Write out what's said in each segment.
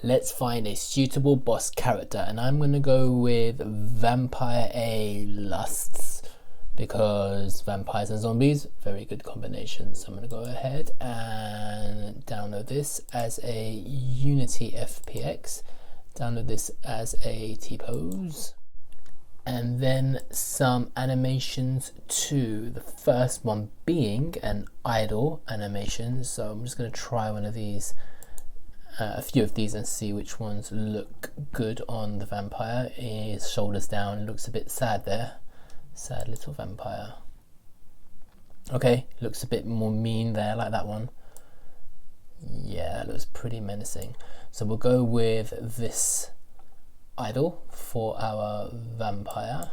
Let's find a suitable boss character, and I'm going to go with Vampire A Lusts because vampires and zombies, very good combination. So I'm going to go ahead and download this as a Unity FPX, download this as a T-pose, and then some animations too. The first one being an idle animation. So I'm just going to try one of these, a few of these, and see which ones look good on the vampire. His shoulders down, looks a bit sad there. Sad little vampire. Okay, looks a bit more mean there, like that one. Yeah, that looks pretty menacing. So we'll go with this idle for our vampire.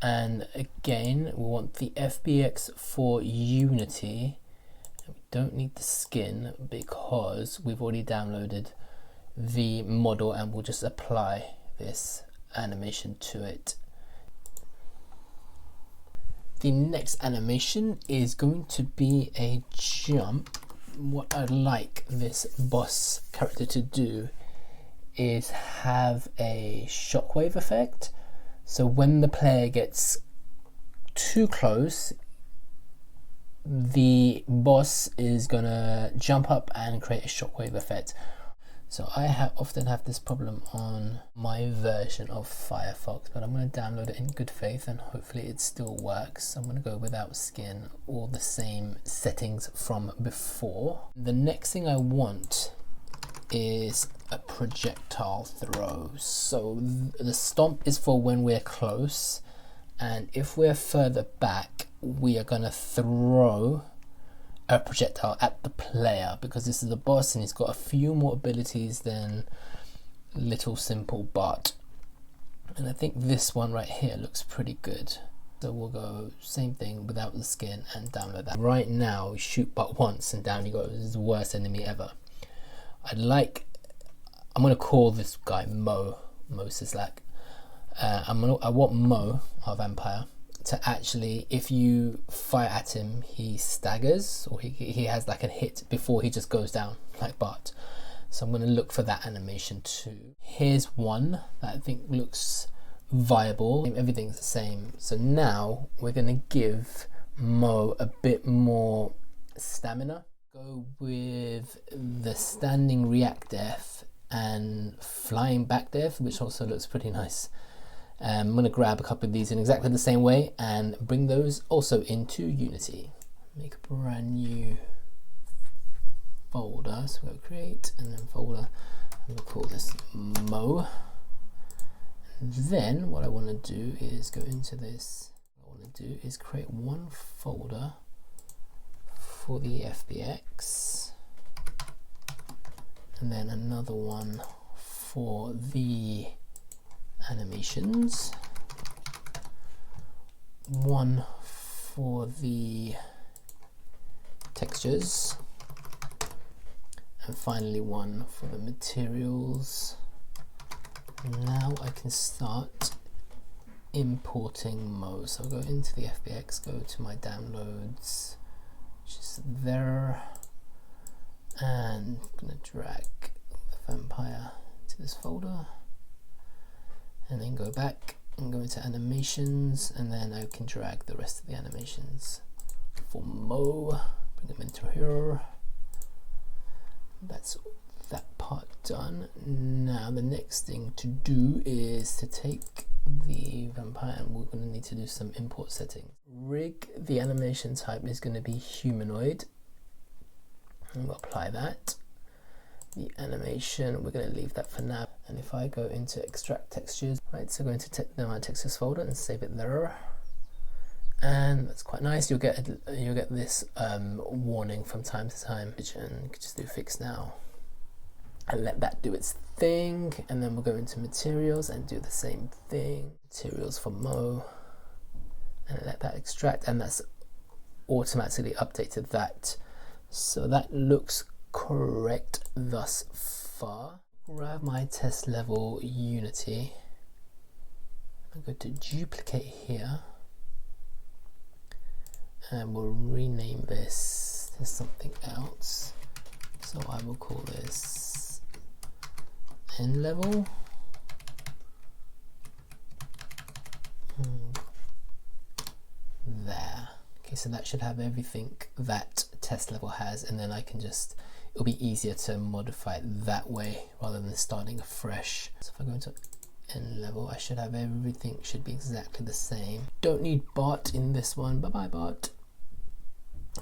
And again, we want the FBX for Unity. We don't need the skin because we've already downloaded the model, and we'll just apply this animation to it. The next animation is going to be a jump. What I'd like this boss character to do is have a shockwave effect. So when the player gets too close, the boss is gonna jump up and create a shockwave effect. So I often have this problem on my version of Firefox, but I'm going to download it in good faith and hopefully it still works. I'm going to go without skin, all the same settings from before. The next thing I want is a projectile throw. So the stomp is for when we're close, and if we're further back, we are going to throw a projectile at the player, because this is the boss and he's got a few more abilities than Little Simple Bart. And I think this one right here looks pretty good. So we'll go same thing without the skin and download that. Right now, we shoot but once and down he goes. This is the worst enemy ever. I'm gonna call this guy Mo Sislak. I want Mo, our vampire, to actually, if you fire at him, he staggers, or he has like a hit before he just goes down like Bart. So I'm going to look for that animation too. Here's one that I think looks viable. Everything's the same. So now we're going to give Mo a bit more stamina. Go with the standing react def and flying back def, which also looks pretty nice. I'm going to grab a couple of these in exactly the same way and bring those also into Unity. Make a brand new folder. So we'll create and then folder, and we'll call this Mo. And then what I want to do is go into this. What I want to do is create one folder for the FBX, and then another one for the animations, one for the textures, and finally one for the materials. Now I can start importing Mo. So I'll go into the FBX, go to my downloads, which is there, and I'm going to drag the vampire to this folder, and then go back and go into animations, and then I can drag the rest of the animations for Mo, bring them into here. That's that part done. Now the next thing to do is to take the vampire, and we're going to need to do some import settings. Rig, the animation type is going to be humanoid, and we'll apply that. The animation, we're going to leave that for now. And if I go into extract textures, right, so go into my textures folder and save it there. And that's quite nice. You'll get this warning from time to time, and you can just do fix now and let that do its thing. And then we'll go into materials and do the same thing. Materials for Mo, and let that extract, and that's automatically updated that. So that looks correct thus far. Grab my test level Unity. I'm going to duplicate here, and we'll rename this to something else. So I will call this end level. There. Okay, so that should have everything that test level has, and then I can just, it'll be easier to modify it that way rather than starting afresh. So if I go into end level, I should have everything should be exactly the same. Don't need Bart in this one. Bye bye Bart.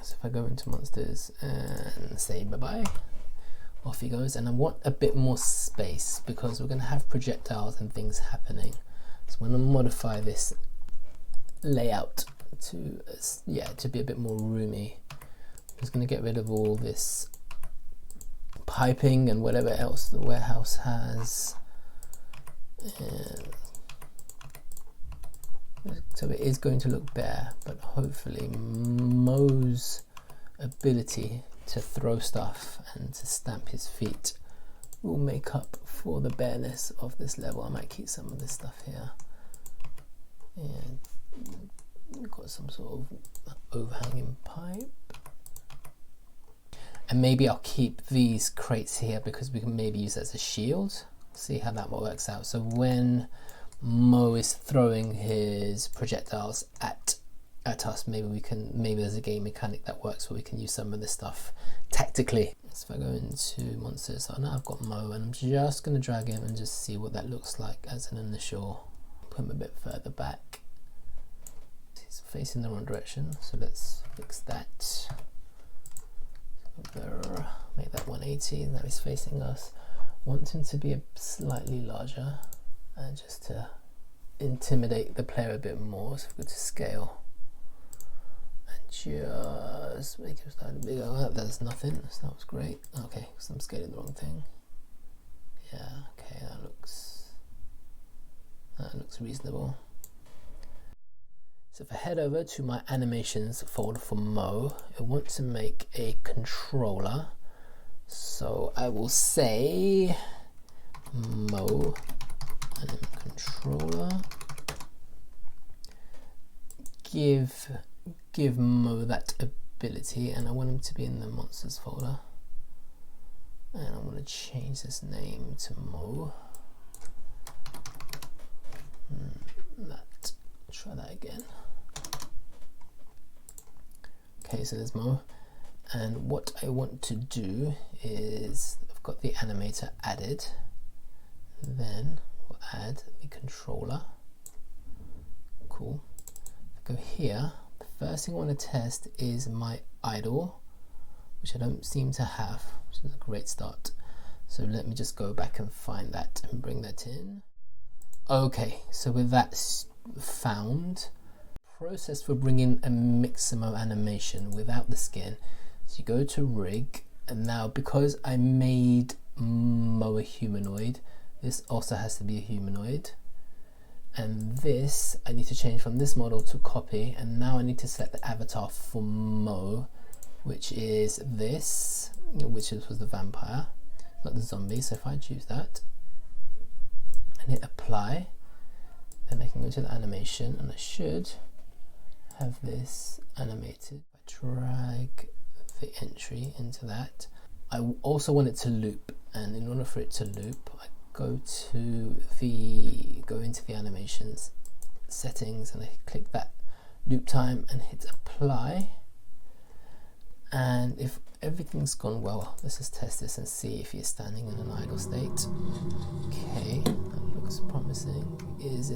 So if I go into monsters and say bye bye, off he goes. And I want a bit more space because we're going to have projectiles and things happening. So I'm going to modify this layout to be a bit more roomy. I'm just going to get rid of all this piping and whatever else the warehouse has. So it is going to look bare, but hopefully Mo's ability to throw stuff and to stamp his feet will make up for the bareness of this level. I might keep some of this stuff here. And we've got some sort of overhanging pipe. And maybe I'll keep these crates here because we can maybe use it as a shield. See how that works out. So when Mo is throwing his projectiles at us, maybe there's a game mechanic that works where we can use some of this stuff tactically. So if I go into monsters, so now I've got Mo, and I'm just going to drag him and just see what that looks like as an initial. Put him a bit further back. He's facing the wrong direction, so let's fix that. Make that 180. Now he's facing us. Want him to be slightly larger, and just to intimidate the player a bit more. So we go to scale and just make him slightly bigger. Oh, that's nothing. So that was great. Okay, because I'm scaling the wrong thing. Yeah. Okay, that looks reasonable. So if I head over to my animations folder for Mo, I want to make a controller. So I will say Mo anim controller. Give Mo that ability, and I want him to be in the monsters folder. And I'm going to change this name to Mo. Try that again. Okay, so there's Mo. And what I want to do is, I've got the animator added, then we'll add the controller. Cool. If I go here, the first thing I want to test is my idle, which I don't seem to have, which is a great start. So let me just go back and find that and bring that in. Okay, so with that found, process for bringing a Mixamo animation without the skin. So you go to rig, and now because I made Mo a humanoid, this also has to be a humanoid, and this I need to change from this model to copy, and now I need to select the avatar for Mo, which is this, which was the vampire, not the zombie. So if I choose that and hit apply, then I can go to the animation, and I should have this animated. I drag the entry into that. I also want it to loop, and in order for it to loop, I go into the animations settings, and I click that loop time and hit apply. And if everything's gone well, let's just test this and see if you're standing in an idle state. Okay, that looks promising. Is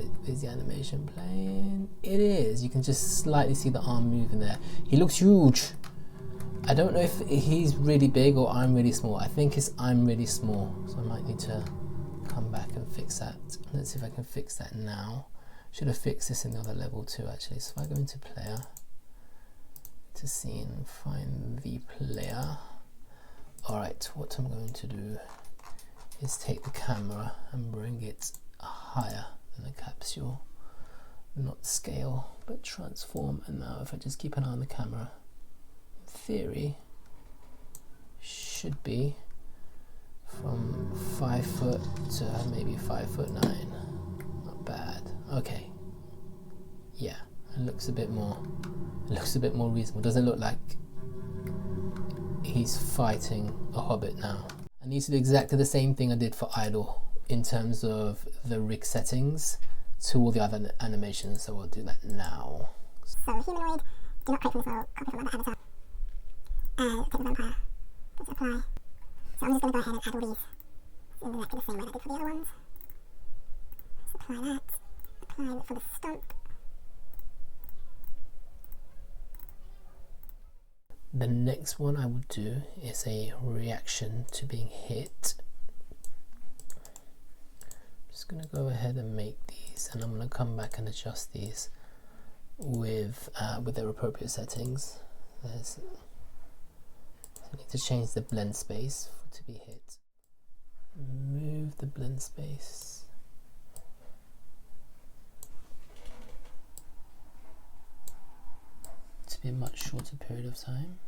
the animation playing? It is. You can just slightly see the arm moving there. He looks huge. I don't know if he's really big or I'm really small. I think it's I'm really small, so I might need to come back and fix that. Let's see if I can fix that now. Should have fixed this in the other level too, actually. So if I go into player, to scene, find the player. Alright, what I'm going to do is take the camera and bring it higher than the capsule. Not scale, but transform. And now if I just keep an eye on the camera, in theory, should be from 5 foot to maybe 5'9". Not bad. Okay. Yeah, it looks a bit more reasonable. Doesn't look like he's fighting a hobbit now. I need to do exactly the same thing I did for idle in terms of the rig settings to all the other animations, so we'll do that now. So humanoid, do not create from this model, copy from other avatar. And take the vampire, let's apply. So I'm just going to go ahead and add all these in exactly the same way that I did for the other ones. Let's apply that, apply it for the stomp. The next one I will do is a reaction to being hit. I'm just going to go ahead and make these, and I'm going to come back and adjust these with their appropriate settings. I need to change the blend space to be hit. Move the blend space. To be a much shorter period of time.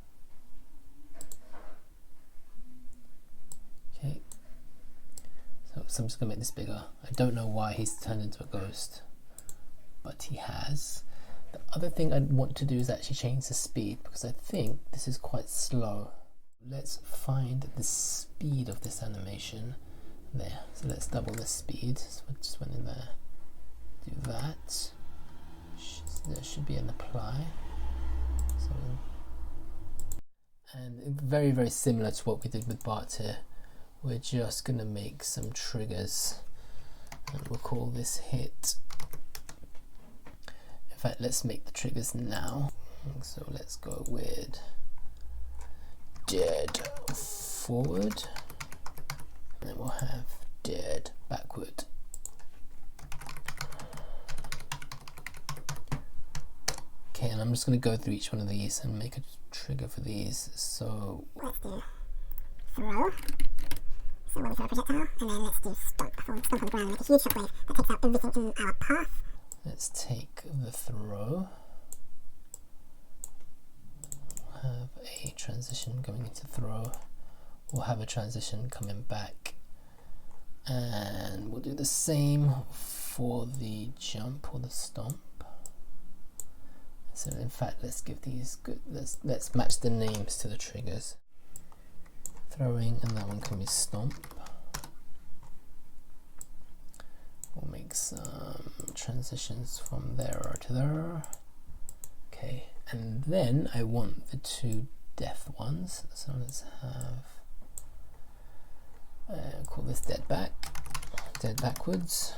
Okay. So I'm just gonna make this bigger. I don't know why he's turned into a ghost, but he has. The other thing I want to do is actually change the speed, because I think this is quite slow. Let's find the speed of this animation there. So let's double the speed. So I just went in there, do that. There should be an apply. So, and very, very similar to what we did with Bart here. We're just gonna make some triggers, and we'll call this hit. In fact, let's make the triggers now. So let's go with dead forward, and then we'll have dead backward. Okay, and I'm just going to go through each one of these and make a trigger for these. So let's do throw. So we'll throw a projectile, and then let's do stomp. We'll stomp on the ground, make a huge shockwave that takes out everything in our path. Let's take the throw. Have a transition going into throw. We'll have a transition coming back, and we'll do the same for the jump or the stomp. So in fact, let's give these good. Let's match the names to the triggers. Throwing, and that one can be stomp. We'll make some transitions from there to there. Okay. And then I want the two death ones, so let's have call this dead backwards.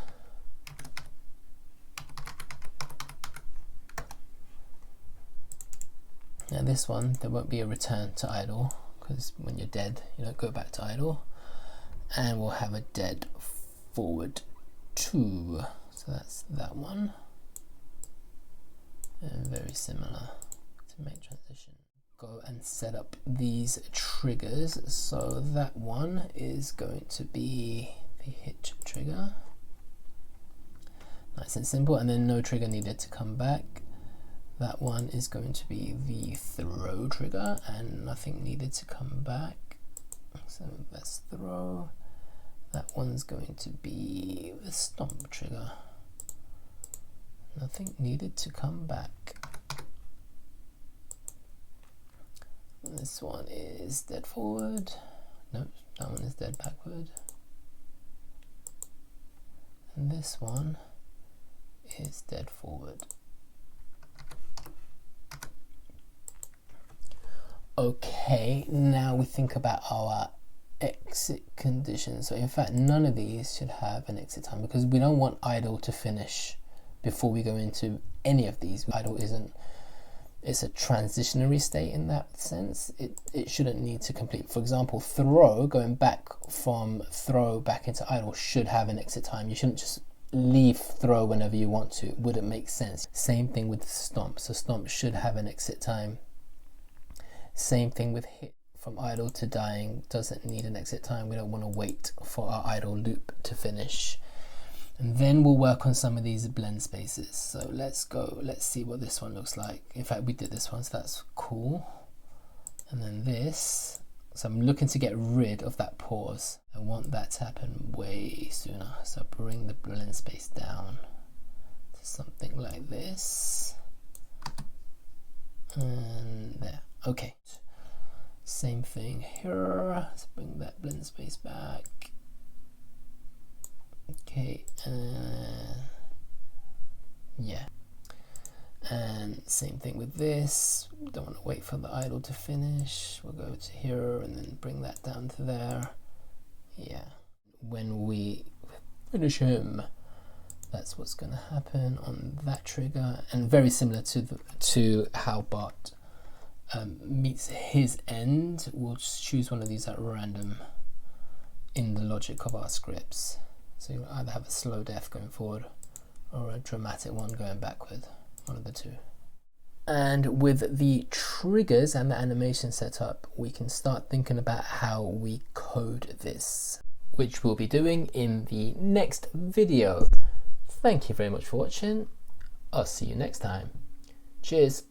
Now this one, there won't be a return to idle, because when you're dead, you don't go back to idle. And we'll have a dead forward 2, so that's that one. And very similar to make transition. Go and set up these triggers. So that one is going to be the hit trigger. Nice and simple, and then no trigger needed to come back. That one is going to be the throw trigger, and nothing needed to come back. So let's throw. That one's going to be the stomp trigger. Nothing needed to come back. And this one is dead forward. Nope, that one is dead backward. And this one is dead forward. Okay, now we think about our exit conditions. So in fact, none of these should have an exit time, because we don't want idle to finish before we go into any of these. Idle isn't, it's a transitionary state in that sense. It shouldn't need to complete. For example, throw, going back from throw back into idle should have an exit time. You shouldn't just leave throw whenever you want to. It wouldn't make sense. Same thing with stomp. So stomp should have an exit time. Same thing with hit. From idle to dying doesn't need an exit time. We don't want to wait for our idle loop to finish. And then we'll work on some of these blend spaces. So let's go, let's see what this one looks like. In fact, we did this one, so that's cool. And then this, so I'm looking to get rid of that pause. I want that to happen way sooner. So bring the blend space down to something like this. And there, okay. Same thing here, let's bring that blend space back. Okay, yeah. And same thing with this. Don't want to wait for the idle to finish. We'll go to here and then bring that down to there. Yeah. When we finish him, that's what's going to happen on that trigger. And very similar to how Bart meets his end, we'll just choose one of these at random in the logic of our scripts. So you'll either have a slow death going forward or a dramatic one going backward, one of the two. And with the triggers and the animation setup, we can start thinking about how we code this, which we'll be doing in the next video. Thank you very much for watching. I'll see you next time. Cheers.